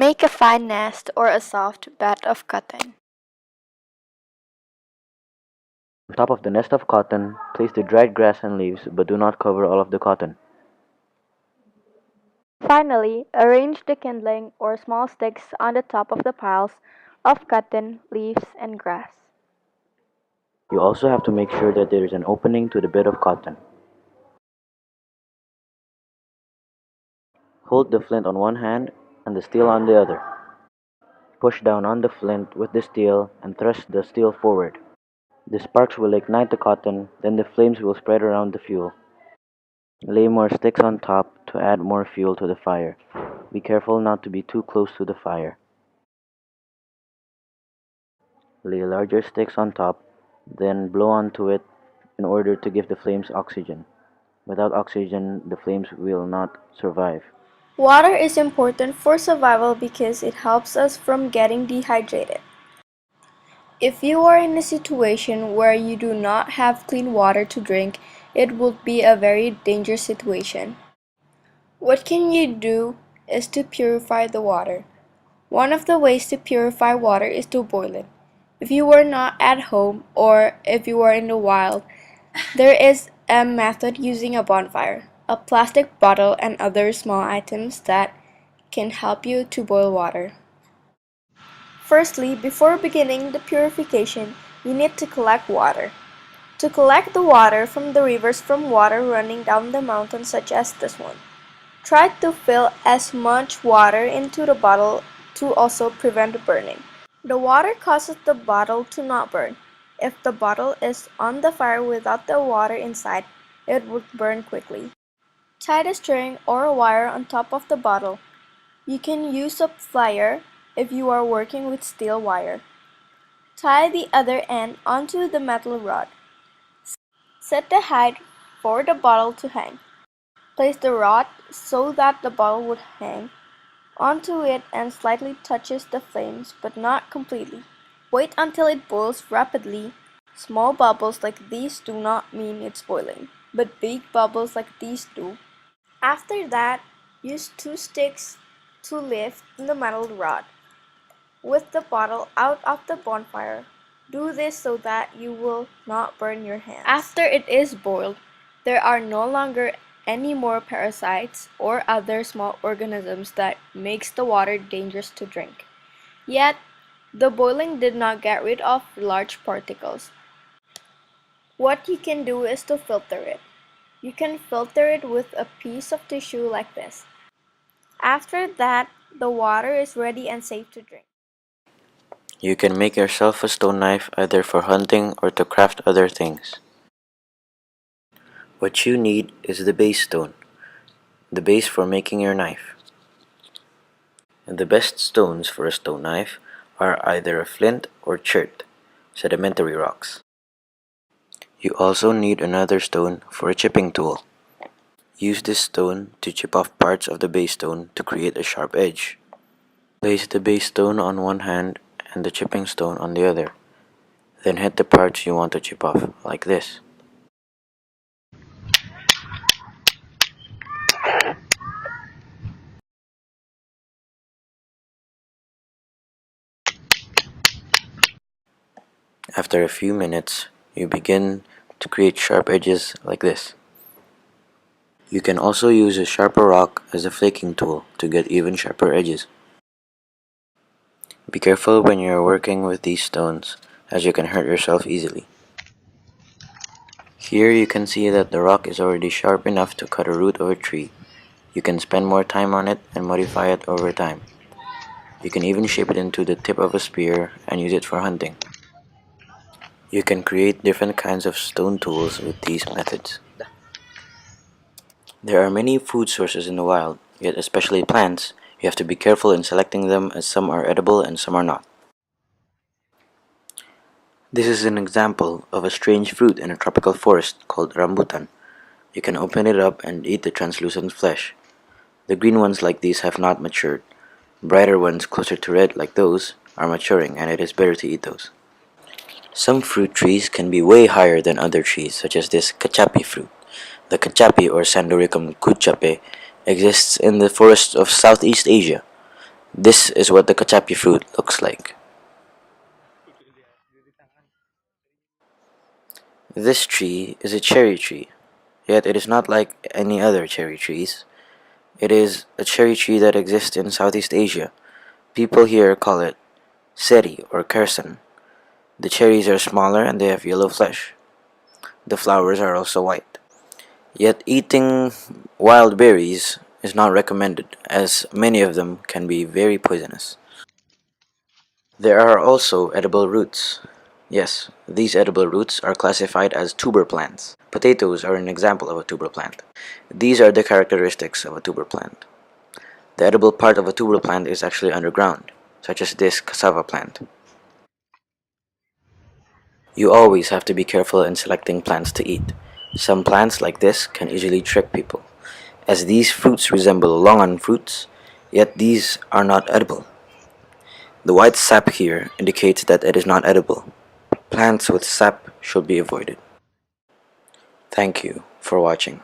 Make a fine nest or a soft bed of cotton. On top of the nest of cotton, place the dried grass and leaves, but do not cover all of the cotton. Finally, arrange the kindling or small sticks on the top of the piles of cotton, leaves, and grass. You also have to make sure that there is an opening to the bed of cotton. Hold the flint on one hand and the steel on the other. Push down on the flint with the steel and thrust the steel forward. The sparks will ignite the cotton, then the flames will spread around the fuel. Lay more sticks on top to add more fuel to the fire. Be careful not to be too close to the fire. Lay larger sticks on top, then blow onto it in order to give the flames oxygen. Without oxygen, the flames will not survive. Water is important for survival because it helps us from getting dehydrated. If you are in a situation where you do not have clean water to drink, it would be a very dangerous situation. What can you do is to purify the water. One of the ways to purify water is to boil it. If you are not at home or if you are in the wild, there is a method using a bonfire, a plastic bottle, and other small items that can help you to boil water. Firstly, before beginning the purification, you need to collect water. To collect the water from the rivers from water running down the mountain such as this one. Try to fill as much water into the bottle to also prevent burning. The water causes the bottle to not burn. If the bottle is on the fire without the water inside, it would burn quickly. Tie the string or a wire on top of the bottle. You can use a plier if you are working with steel wire. Tie the other end onto the metal rod. Set the height for the bottle to hang. Place the rod so that the bottle would hang onto it and slightly touches the flames but not completely. Wait until it boils rapidly. Small bubbles like these do not mean it's boiling, but big bubbles like these do. After that, use two sticks to lift the metal rod with the bottle out of the bonfire. Do this so that you will not burn your hands. After it is boiled, there are no longer any more parasites or other small organisms that makes the water dangerous to drink. Yet, the boiling did not get rid of large particles. What you can do is to filter it. You can filter it with a piece of tissue like this. After that, the water is ready and safe to drink. You can make yourself a stone knife either for hunting or to craft other things. What you need is the base stone, the base for making your knife. And the best stones for a stone knife are either a flint or chert, sedimentary rocks. You also need another stone for a chipping tool. Use this stone to chip off parts of the base stone to create a sharp edge. Place the base stone on one hand and the chipping stone on the other. Then hit the parts you want to chip off, like this. After a few minutes, you begin to create sharp edges like this. You can also use a sharper rock as a flaking tool to get even sharper edges. Be careful when you are working with these stones, as you can hurt yourself easily. Here you can see that the rock is already sharp enough to cut a root of a tree. You can spend more time on it and modify it over time. You can even shape it into the tip of a spear and use it for hunting. You can create different kinds of stone tools with these methods. There are many food sources in the wild, yet especially plants, you have to be careful in selecting them as some are edible and some are not. This is an example of a strange fruit in a tropical forest called rambutan. You can open it up and eat the translucent flesh. The green ones like these have not matured. Brighter ones closer to red like those are maturing, and it is better to eat those. Some fruit trees can be way higher than other trees, such as this cachapi fruit. The cachapi or Sandoricum kuchape exists in the forests of Southeast Asia. This is what the kachapi fruit looks like. This tree is a cherry tree, yet it is not like any other cherry trees. It is a cherry tree that exists in Southeast Asia. People here call it seri or kersen. The cherries are smaller and they have yellow flesh. The flowers are also white. Yet eating wild berries is not recommended, as many of them can be very poisonous. There are also edible roots. Yes, these edible roots are classified as tuber plants. Potatoes are an example of a tuber plant. These are the characteristics of a tuber plant. The edible part of a tuber plant is actually underground, such as this cassava plant. You always have to be careful in selecting plants to eat. Some plants like this can easily trick people, as these fruits resemble longan fruits, yet these are not edible. The white sap here indicates that it is not edible. Plants with sap should be avoided. Thank you for watching.